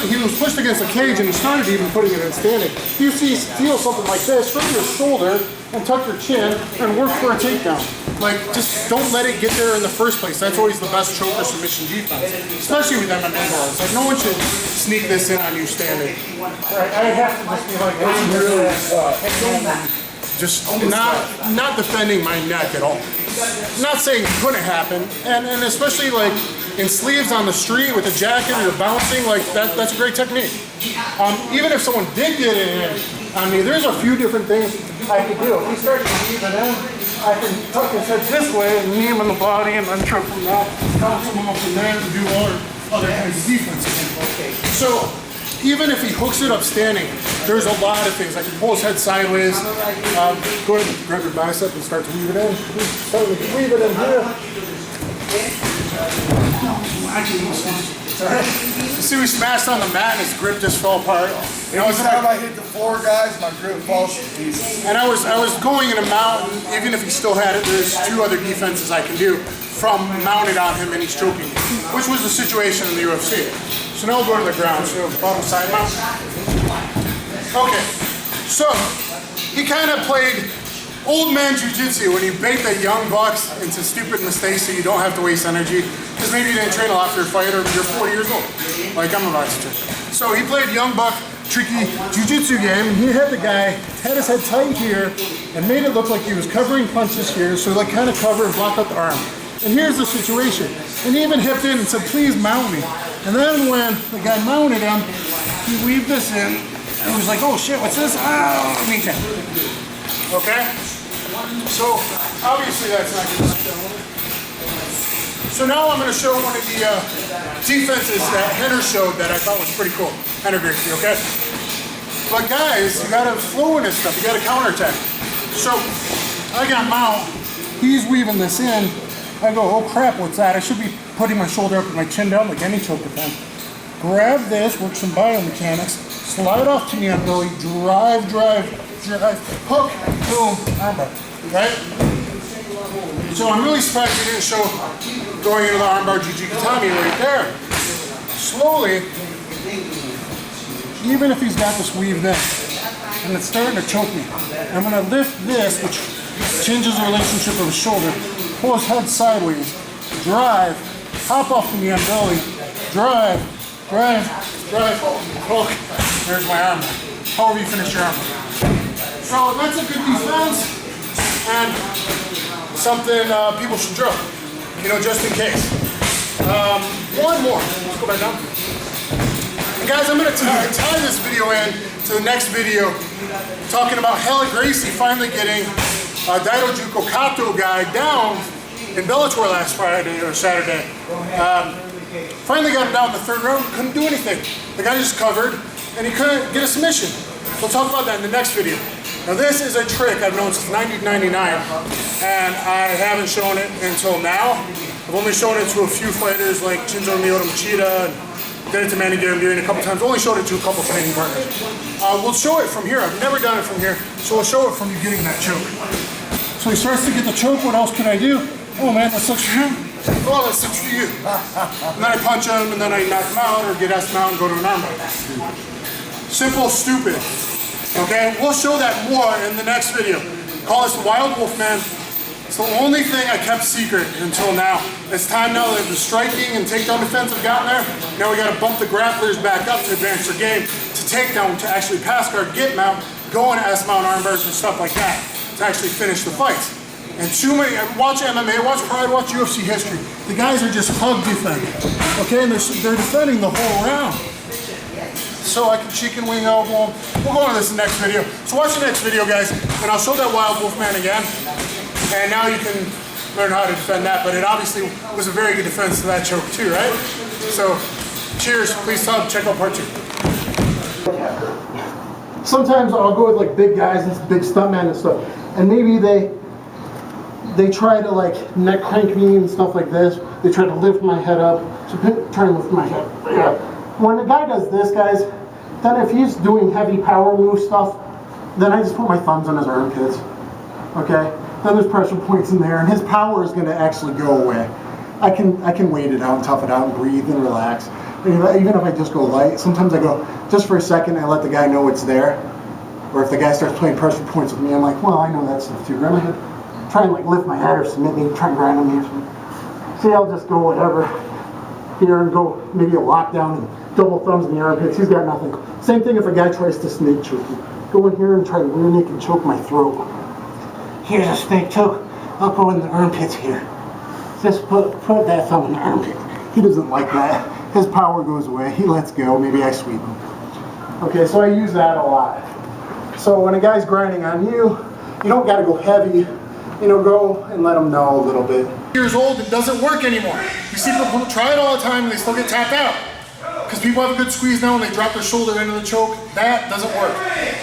he was pushed against a cage and he started even putting it in standing. You see, steal something like this, straighten your shoulder and tuck your chin and work for a takedown. Like, just don't let it get there in the first place. That's always the best choke or submission defense, especially with MMA balls. Like, no one should sneak this in on you standing. Right, I have to just be like, just not defending my neck at all. I'm not saying it couldn't happen, and especially like in sleeves on the street with a jacket or you're bouncing, like that's a great technique. Even if someone did get it in on me, there's a few different things I could do. If we start to weave it in, I can tuck his head this way and knee him in the body and then choke from that, bounce him off from there and do other kinds of defense. So even if he hooks it up standing, there's a lot of things. I can pull his head sideways, go ahead and grab your bicep and start to weave it in. Start to weave it in here. You see, we smashed on the mat and his grip just fell apart. You know, every time I hit the floor, guys, my grip falls to pieces. And I was going in a mount, and even if he still had it, there's 2 other defenses I can do from mounted on him and he's choking me, which was the situation in the UFC. So now we'll go to the ground. So bottom side mount. Okay, so he kind of played old man jiu-jitsu when you bait the young bucks into stupid mistakes so you don't have to waste energy, because maybe you didn't train a lot for your fight or you're 40 years old, like I'm about to train. So he played young buck, tricky jiu-jitsu game, and he had the guy, had his head tight here, and made it look like he was covering punches here, so like kind of cover and block out the arm. And here's the situation. And he even hipped in and said, please mount me. And then when the guy mounted him, he weaved this in, and was like, oh shit, what's this? Oh, me too. Okay? So, obviously that's not good. So now I'm going to show one of the defenses that Henner showed that I thought was pretty cool. Henner Gracie, okay? But guys, you got to flow in this stuff. You got to counterattack. So, I got mount. He's weaving this in. I go, oh crap, what's that? I should be putting my shoulder up with my chin down like any choke defense. Grab this, work some biomechanics, slide off to knee on belly, drive, hook, boom, armbar, right? So I'm really surprised you didn't show going into the armbar Jiu-Jitsu right there. Slowly, even if he's got this weaved in, and it's starting to choke me, I'm gonna lift this, which changes the relationship of the shoulder, pull his head sideways, drive, hop off the knee on belly, drive, hook. There's my arm. However you finish your arm. So that's a good defense and something people should drill, you know, just in case. One more. Let's go back down. And guys, I'm going to tie this video in to the next video talking about Hella Gracie finally getting Daidojuko Kato guy down in Bellator last Friday or Saturday. Finally got him down in the 3rd round, couldn't do anything. The guy just covered and he couldn't get a submission. We'll talk about that in the next video. Now this is a trick I've known since 1999 and I haven't shown it until now. I've only shown it to a few fighters like Shinzo Miyoto Machida, and did it to Manny Gambino a couple times, only showed it to a couple training partners. We'll show it from here. I've never done it from here, so we'll show it from you getting that choke. So he starts to get the choke, what else can I do? Oh man, that sucks for him. Oh, that sucks for you. And then I punch him, and then I knock him out, or get asked him out and go to an armbar. Simple, stupid. Okay, we'll show that more in the next video. Call us the Wild Wolfman. It's the only thing I kept secret until now. It's time now that the striking and takedown defense have gotten there. Now we got to bump the grapplers back up to advance their game, to takedown, to actually pass guard, get mount, go into S-mount armbars and stuff like that, to actually finish the fights. And too many, watch MMA, watch Pride, watch UFC history. The guys are just hug defending, okay? And they're defending the whole round. So I can chicken wing elbow them. We'll go on this in the next video. So watch the next video, guys, and I'll show that Wild Wolfman again. And now you can learn how to defend that. But it obviously was a very good defense to that choke too, right? So, cheers. Please check out part 2. Sometimes I'll go with like big guys and big stuntmen and stuff, and maybe they try to like neck crank me and stuff like this. They try to lift my head up. So try to lift my head. Yeah. When a guy does this, guys, then if he's doing heavy power move stuff, then I just put my thumbs on his armpits. Okay? Then there's pressure points in there, and his power is going to actually go away. I can wait it out and tough it out and breathe and relax. Even if I just go light, sometimes I go just for a second. I let the guy know it's there. Or if the guy starts playing pressure points with me, I'm like, well, I know that stuff too. Grab my head, try and like lift my head or submit me, try and grind on me. See, I'll just go whatever here and go maybe a lockdown and double thumbs in the armpits. He's got nothing. Same thing if a guy tries to snake choke me. Go in here and try to rear naked choke my throat. Here's a snake choke. I'll go in the armpits here. Just put that thumb in the armpit. He doesn't like that. His power goes away. He lets go. Maybe I sweep him. Okay, so I use that a lot. So when a guy's grinding on you, you don't got to go heavy. You know, go and let him know a little bit. Years old, it doesn't work anymore. You see people try it all the time and they still get tapped out. Because people have a good squeeze now and they drop their shoulder into the choke. That doesn't work.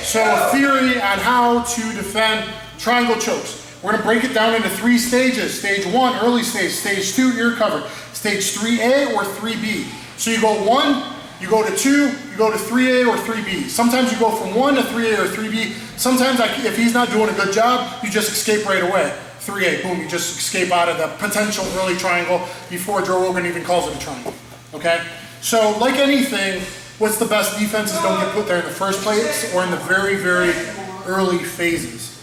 So a theory on how to defend triangle chokes. We're going to break it down into 3 stages. Stage 1, early stage. Stage 2, ear cover. Stage 3A or 3B. So you go 1, you go to 2, you go to 3A or 3B. Sometimes you go from 1 to 3A or 3B. Sometimes if he's not doing a good job, you just escape right away. 3A, boom, you just escape out of the potential early triangle before Joe Rogan even calls it a triangle. Okay? So like anything, what's the best defenses don't get put there in the first place or in the very, very early phases.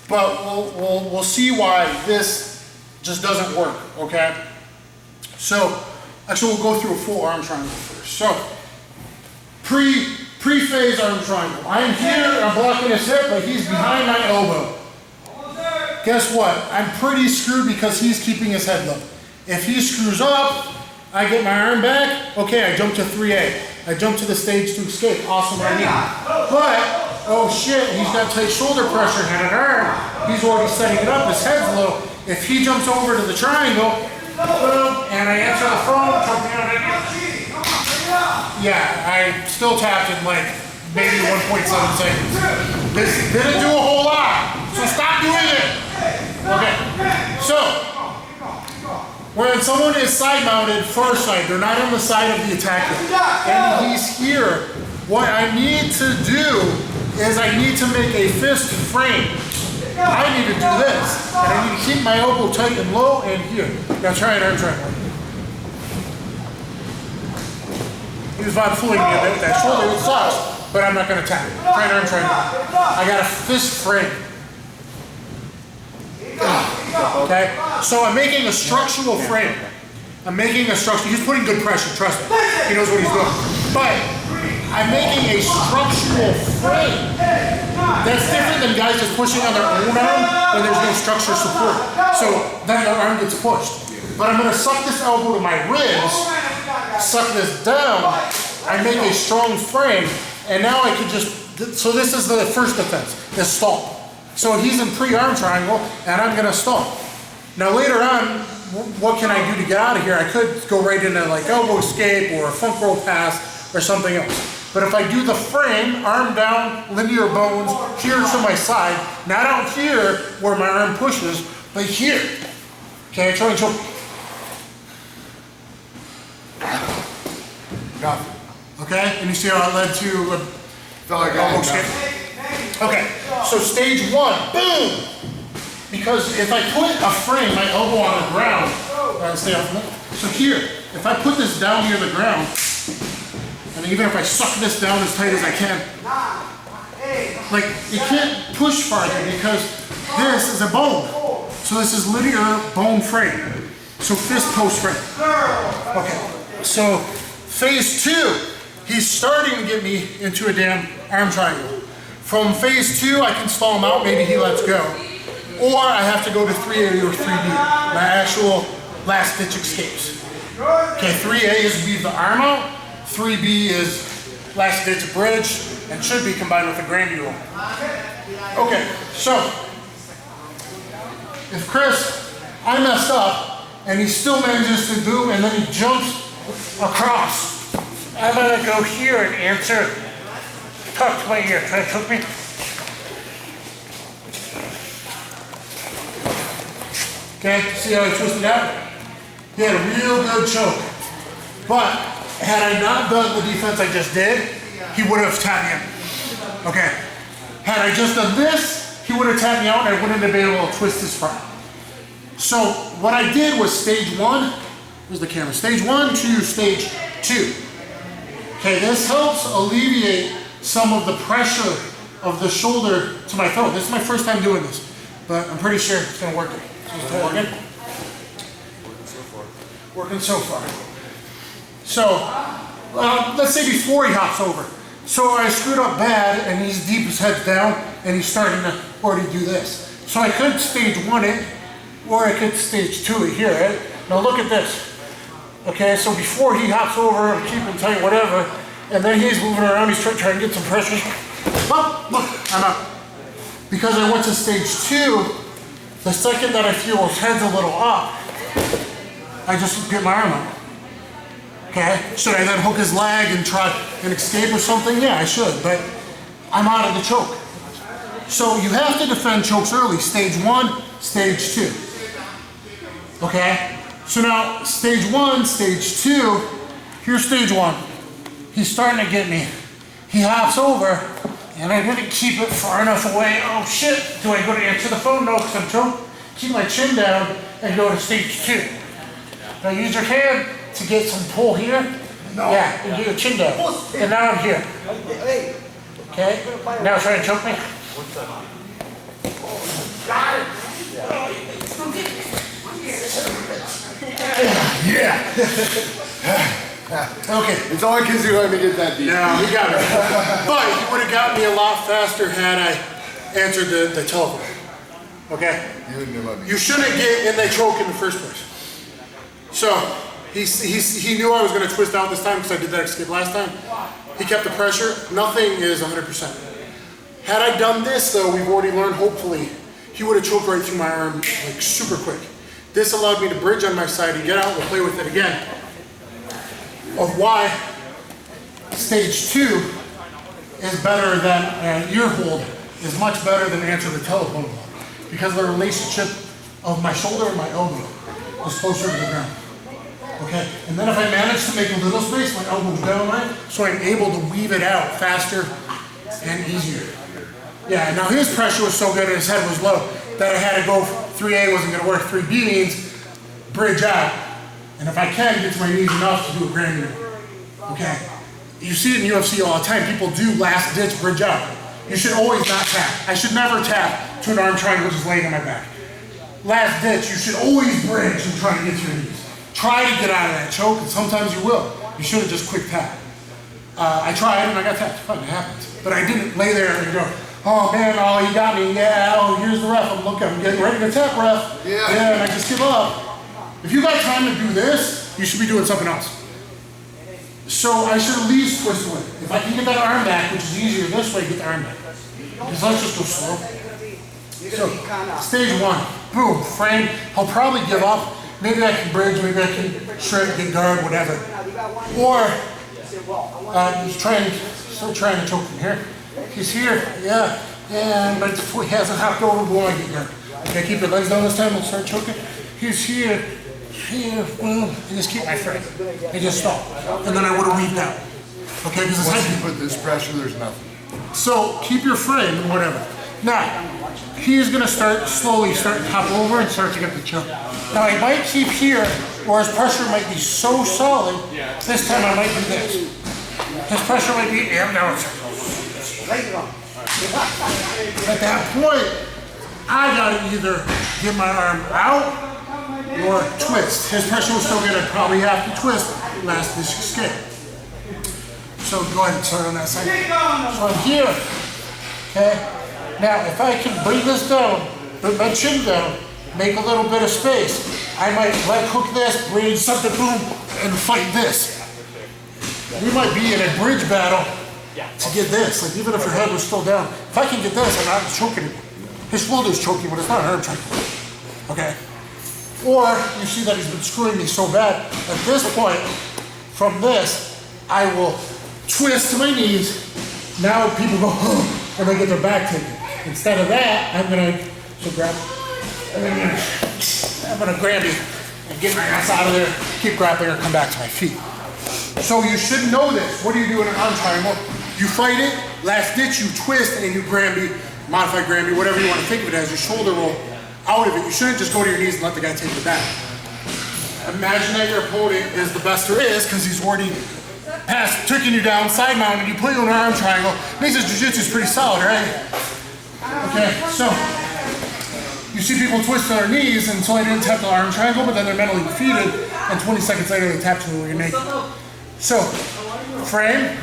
But we'll see why this just doesn't work, okay? So, actually we'll go through a full arm triangle first. So, pre-phase arm triangle. I am here, I'm blocking his hip, but he's behind my elbow. Guess what? I'm pretty screwed because he's keeping his head low. If he screws up, I get my arm back, okay, I jump to 3A. I jump to the stage to escape, awesome idea. But, oh shit, he's got tight shoulder pressure and an arm. He's already setting it up, his head's low. If he jumps over to the triangle, boom, and I answer the phone, jumping out of it. Yeah, I still tapped in like maybe 1.7 seconds. This didn't do a whole lot, so stop doing it. Okay, so, when someone is side-mounted first side, they're not on the side of the attacker, and he's here, what I need to do is I need to make a fist frame. I need to do this, and I need to keep my elbow tight and low and here. Now try an arm triangle. He was about fooling me a bit with that shoulder, it sucks, but I'm not going to tap it. Try an arm triangle. I got a fist frame. Okay, so I'm making a structural frame. I'm making a structure. He's putting good pressure, trust me. He knows what he's doing. But I'm making a structural frame. That's different than guys just pushing on their own arm when there's no structural support. So then their arm gets pushed. But I'm going to suck this elbow to my ribs, suck this down. I make a strong frame, and now I can just. So this is the first defense, this stall. So he's in pre-arm triangle, and I'm going to stall. Now later on, what can I do to get out of here? I could go right into like elbow escape or a front roll pass or something else. But if I do the frame, arm down, linear bones, here to my side, not out here where my arm pushes, but here. Okay, try and choke. Got it. Okay, and you see how it led to elbow escape? Okay, so stage 1, boom! Because if I put a frame, my elbow on the ground, stay off of it. So here, if I put this down near the ground, and even if I suck this down as tight as I can, like, it can't push farther because this is a bone. So this is linear bone frame. So fist post frame. Okay, so phase 2, he's starting to get me into a damn arm triangle. From phase 2, I can stall him out, maybe he lets go. Or I have to go to 3A or 3B, my actual last ditch escapes. Okay, 3A is leave the arm out, 3B is last ditch bridge, and should be combined with a grandy roll. Okay, so, if Chris I messed up, and he still manages to do, and then he jumps across. I'm gonna go here and answer. Talk to my ear. Try to choke me. Okay, see how I twisted out? He had a real good choke. But had I not done the defense I just did, he would have tapped me out. Okay. Had I just done this, he would have tapped me out and I wouldn't have been able to twist his front. So what I did was stage 1, where's the camera? Stage 1 to stage 2. Okay, this helps alleviate some of the pressure of the shoulder to my throat. This is my first time doing this, but I'm pretty sure it's gonna work. Working? Working so far. So, let's say before he hops over. So I screwed up bad and he's deep, his head's down, and he's starting to already do this. So I could stage 1 it, or I could stage 2 it here, right? Now look at this. Okay, so before he hops over, keep him tight, whatever, and then he's moving around, he's trying to get some pressure. Oh, look, I'm out. Because I went to stage 2, the second that I feel his head's a little up, I just get my arm out. Okay, should I then hook his leg and try and escape or something? Yeah, I should, but I'm out of the choke. So you have to defend chokes early, stage 1, stage 2. Okay, so now stage 1, stage 2, here's stage 1. He's starting to get me. He hops over, and I didn't keep it far enough away. Oh shit, do I go to answer the phone? No, because I'm choked. Keep my chin down and go to stage 2. Now use your hand to get some pull here. No. Yeah, and get your chin down. And now I'm here. Okay, now try to choke me. Got it. Yeah. Okay. It's only because you let me get that deep. No, he got me. But he would have got me a lot faster had I answered the telephone. Okay? You shouldn't get in the choke in the first place. So, he knew I was going to twist out this time because I did that escape last time. He kept the pressure. Nothing is 100%. Had I done this though, we've already learned, hopefully, he would have choked right through my arm like super quick. This allowed me to bridge on my side and get out and play with it again. Of why stage 2 is better than ear hold, is much better than answer the telephone call. Because the relationship of my shoulder and my elbow is closer to the ground. Okay, and then if I manage to make a little space, my elbow's down right, so I'm able to weave it out faster and easier. Yeah, now his pressure was so good and his head was low that I had to go, 3A wasn't gonna work, 3B means bridge out. And if I can, get to my knees enough to do a grand unit. Okay, you see it in UFC all the time, people do last ditch bridge out. You should always not tap. I should never tap to an arm triangle just laying on my back. Last ditch, you should always bridge and try to get to your knees. Try to get out of that choke, and sometimes you will. You should have just quick tap. I tried and I got tapped, fine, it happens. But I didn't lay there and go, oh man, oh, he got me, yeah, oh, here's the ref, I'm getting ready to tap, ref. Yeah, and I just give up. If you got time to do this, you should be doing something else. So I should at least twist away. If I can get that arm back, which is easier this way, get the arm back. Because let's just go slow. So, stage 1, boom, frame. He'll probably give up. Maybe I can bridge, maybe I can shred, get guard, whatever. Or, he's still trying to choke from here. He's here, yeah, but he hasn't hopped over, boom, I get guard. Okay, keep your legs down this time, we'll start choking. He's here, boom, and just keep my frame. And just stop. And then I would have weaved out. Okay, because once you put this pressure, there's nothing. So keep your frame and whatever. Now, he's gonna slowly start to hop over and start to get the choke. Now I might keep here, or his pressure might be so solid, this time I might do this. His pressure might be, yeah, now it's. At that point, I gotta either get my arm out or twist. His pressure was so good I'd probably have to twist last ditch escape. So go ahead and start on that side. So I'm here, okay? Now if I can bring this down, put my chin down, make a little bit of space, I might leg hook this, bridge something, boom, and fight this. We might be in a bridge battle to get this, like even if your head was still down. If I can get this, I'm not choking anymore. His shoulder's choking, but it's not an arm choking. Okay? Or you see that he's been screwing me so bad. At this point, from this, I will twist to my knees. Now people go, oh, and they get their back taken. Instead of that, I'm gonna grab you and get my ass out of there, keep grappling or come back to my feet. So you should know this. What do you do in an arm triangle? You fight it, last ditch, you twist, and you Granby, modified Granby, whatever you want to think of it as, your shoulder roll out of it. You shouldn't just go to your knees and let the guy take the back. Imagine that your opponent is the best there is because he's already taking you down, side mounted, you put you in an arm triangle. Makes his jiu-jitsu is pretty solid, right? Okay, so you see people twist on their knees until they didn't tap the arm triangle, but then they're mentally defeated, and 20 seconds later they tap to you when you're naked. So, frame,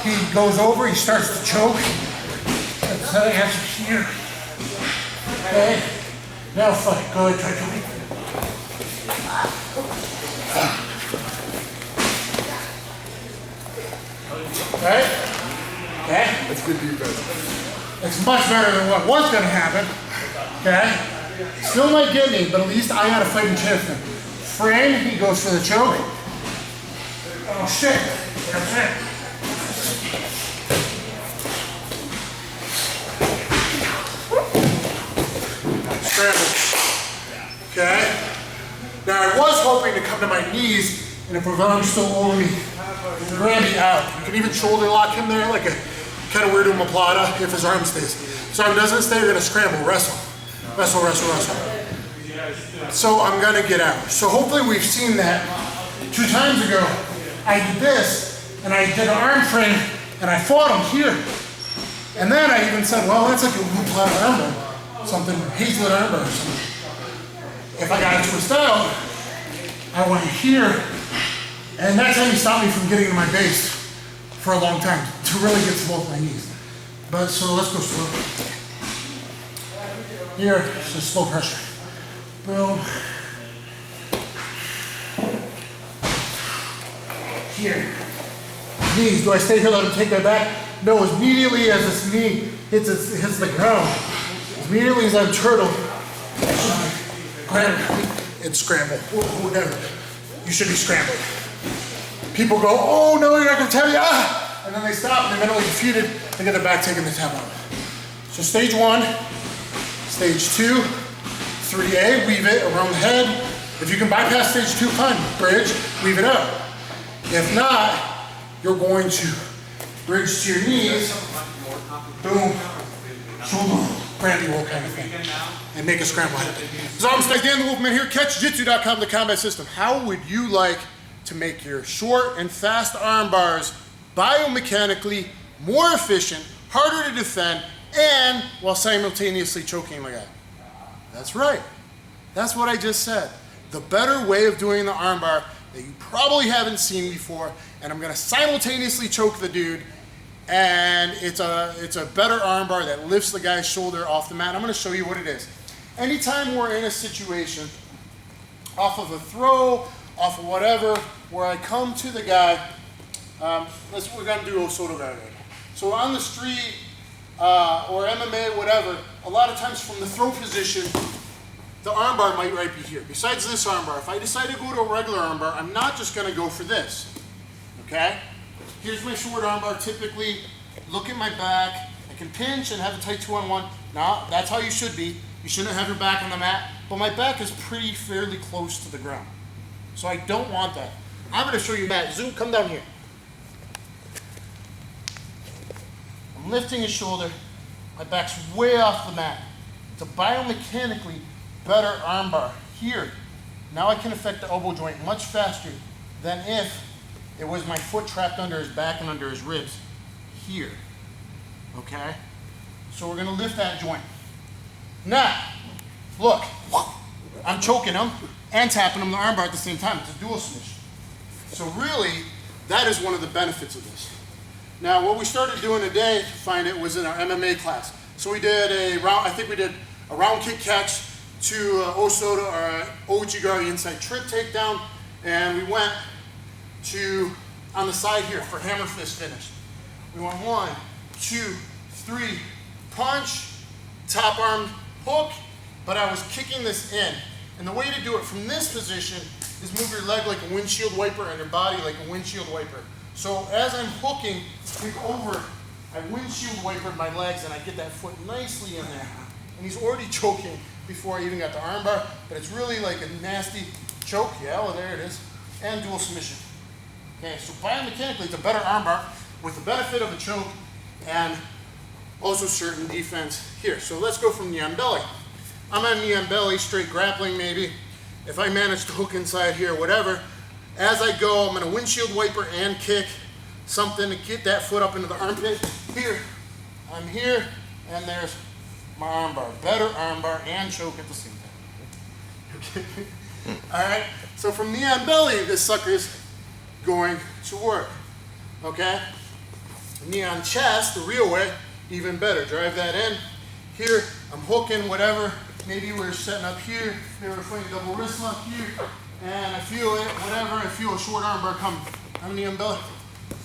he goes over, he starts to choke. That's how he has to here. Okay, now fight. Go ahead, try to me. Okay? Okay? That's good defense. It's much better than what was going to happen. Okay? Still might get me, but at least I had a fighting chance then. Frame, he goes for the choke. Oh shit. That's it. Scramble. Okay? Now I was hoping to come to my knees, and if Ravon's still over me, grab me out. You can even shoulder lock him there, like a kind of weird omoplata if his arm stays. So if he doesn't stay, you're gonna scramble, wrestle. Wrestle, wrestle, wrestle. So I'm gonna get out. So hopefully we've seen that. 2 times ago, I did this, and I did an arm frame, and I fought him here. And then I even said, well, that's like a omoplata armbar. Something, hazelnut armbar or something. If I got to twist out, I went here, and that's how you stop me from getting to my base for a long time, to really get to both my knees. But so let's go slow. Here, just slow pressure. Boom. Here. Knees, do I stay here, let him take my back? No, as immediately as this knee hits the ground, as immediately as I'm turtle, grab and scramble, or whatever. You should be scrambling. People go, oh no, you're not gonna tell me, ah! And then they stop and they're mentally defeated, they get their back taken the tap out. So stage 1, stage 2, 3A, weave it around the head. If you can bypass stage 2, fine, bridge, weave it up. If not, you're going to bridge to your knees, boom, shoulder, Granby roll kind of thing, and make a scramble head. So I'm DanTheWolfman here, catchjiu-jitsu.com, the combat system. How would you like to make your short and fast arm bars biomechanically more efficient, harder to defend, and while simultaneously choking the guy? That's right. That's what I just said. The better way of doing the arm bar that you probably haven't seen before, and I'm gonna simultaneously choke the dude, and it's a better arm bar that lifts the guy's shoulder off the mat. I'm gonna show you what it is. Anytime we're in a situation, off of a throw, off of whatever, where I come to the guy, we're gonna do Osoto guy right now. So on the street, or MMA, whatever, a lot of times from the throw position, the armbar might right be here. Besides this armbar, if I decide to go to a regular armbar, I'm not just gonna go for this, okay? Here's my short armbar, typically, look at my back, I can pinch and have a tight 2-on-1. Now, that's how you should be. You shouldn't have your back on the mat, but my back is fairly close to the ground. So I don't want that. I'm gonna show you that. Zoom, come down here. I'm lifting his shoulder, my back's way off the mat. It's a biomechanically better armbar. Here, now I can affect the elbow joint much faster than if it was my foot trapped under his back and under his ribs. Here, okay? So we're gonna lift that joint. Now, look, I'm choking him and tapping him the armbar at the same time. It's a dual submission. So really, that is one of the benefits of this. Now, what we started doing today, find it, was in our MMA class. So we did a round, I think we did a round kick catch to Osoto or Ojigar, the inside trip takedown, and we went to, on the side here, for hammer fist finish. We went 1, 2, 3, punch, top arm hook, but I was kicking this in. And the way to do it from this position is move your leg like a windshield wiper and your body like a windshield wiper. So as I'm hooking, think over, I windshield wiper my legs and I get that foot nicely in there. And he's already choking before I even got the armbar, but it's really like a nasty choke. Yeah, well, there it is. And dual submission. Okay, so biomechanically, it's a better armbar with the benefit of a choke and also certain defense here. So let's go from knee on belly. I'm on knee on belly, straight grappling maybe. If I manage to hook inside here, whatever, as I go, I'm gonna windshield wiper and kick something to get that foot up into the armpit. Here, I'm here, and there's my armbar. Better armbar and choke at the same time. Okay. All right, so from knee on belly, this sucker's going to work, okay? Knee on chest, the real way, even better. Drive that in. Here, I'm hooking, whatever. Maybe we're setting up here, maybe we're playing double wrist lock here, and I feel it, whatever, I feel a short armbar coming. I'm knee on belly,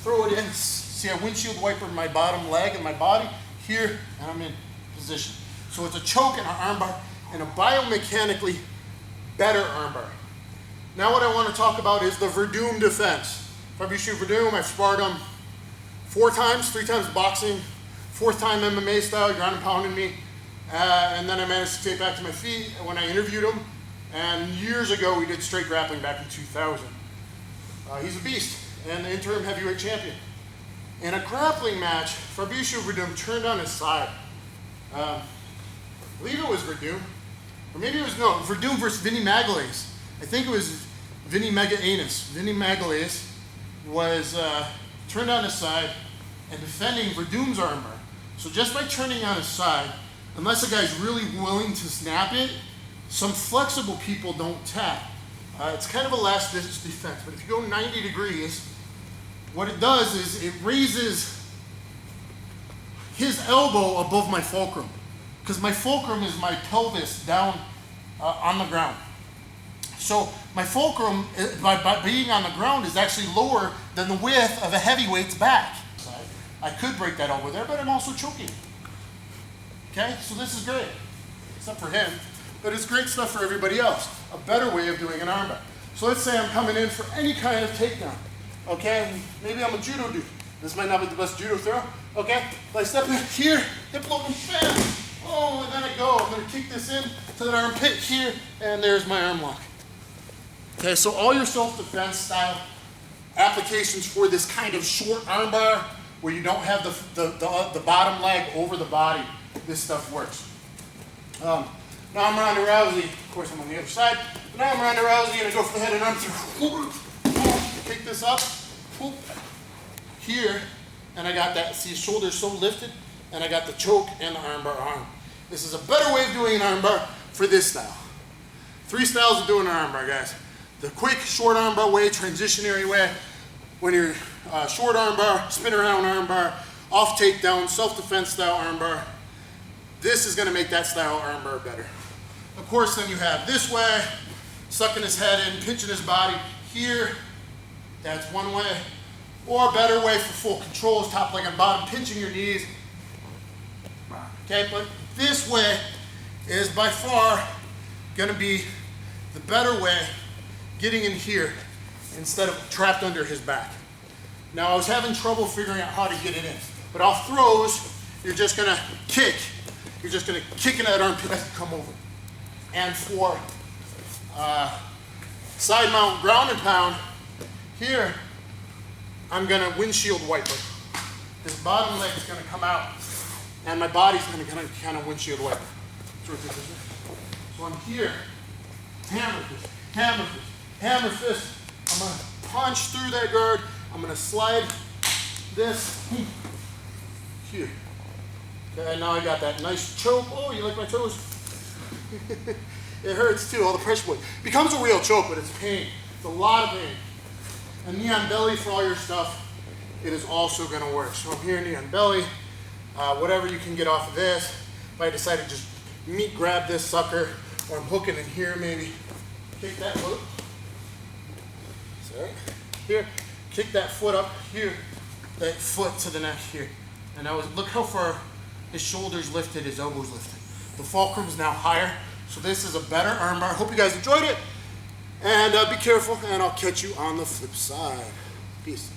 throw it in. See, I windshield wiper my bottom leg and my body here, and I'm in position. So it's a choke and an armbar, and a biomechanically better armbar. Now what I want to talk about is the Verdum defense. Fabricio Verdum, I've sparred him 4 times, 3 times boxing, 4th time MMA style, ground and pounding me. And then I managed to take back to my feet when I interviewed him. And years ago, we did straight grappling back in 2000. He's a beast and the interim heavyweight champion. In a grappling match, Fabricio Verdum turned on his side. I believe it was Verdum, or maybe it was, no, Verdum versus Vinny Magalhaes. I think it was Vinny Magalhaes. Vinny Magalhaes was turned on his side and defending Verdum's armbar. So just by turning on his side, unless a guy's really willing to snap it, some flexible people don't tap. It's kind of a last ditch defense, but if you go 90 degrees, what it does is it raises his elbow above my fulcrum, because my fulcrum is my pelvis down on the ground. So my fulcrum, by being on the ground, is actually lower than the width of a heavyweight's back. I could break that elbow there, but I'm also choking. Okay, so this is great, except for him, but it's great stuff for everybody else. A better way of doing an armbar. So let's say I'm coming in for any kind of takedown. Okay, maybe I'm a judo dude. This might not be the best judo throw. Okay, but I step in here, hip lock, bam. Oh, and then I go. I'm gonna kick this in to that armpit here, and there's my arm lock. Okay, so all your self-defense style applications for this kind of short armbar, where you don't have the bottom leg over the body, this stuff works. Now I'm Ronda Rousey. Of course, I'm on the other side. But now I'm Ronda Rousey, and I go for the head and arm through. Pick this up. Here, and I got that. See, shoulders so lifted, and I got the choke and the armbar arm. This is a better way of doing an armbar for this style. 3 styles of doing an armbar, guys. The quick, short armbar way, transitionary way. When you're short armbar, spin around armbar, off takedown, self-defense style armbar. This is going to make that style armbar better. Of course, then you have this way, sucking his head in, pinching his body here. That's one way. Or a better way for full control is top leg and bottom, pinching your knees. Okay, but this way is by far going to be the better way, getting in here instead of trapped under his back. Now, I was having trouble figuring out how to get it in, but off throws, you're just going to kick. You're just going to kick in that armpit and come over. And for side mount ground and pound, here, I'm going to windshield wiper. This bottom leg is going to come out, and my body's going to kind of windshield wiper. So I'm here, hammer fist, hammer fist, hammer fist. I'm going to punch through that guard. I'm going to slide this here. Okay, now I got that nice choke. Oh, you like my toes? It hurts too, all the pressure point. Becomes a real choke, but it's pain. It's a lot of pain. And knee on belly for all your stuff, it is also going to work. So I'm here, knee on belly. Whatever you can get off of this. If I decide to just meat grab this sucker, or I'm hooking in here maybe, kick that foot. Sorry. Here, kick that foot up here, that foot to the neck here. And look how far his shoulders lifted, his elbows lifted. The fulcrum's now higher So this is a better armbar. Hope you guys enjoyed it. And be careful, and I'll catch you on the flip side. Peace.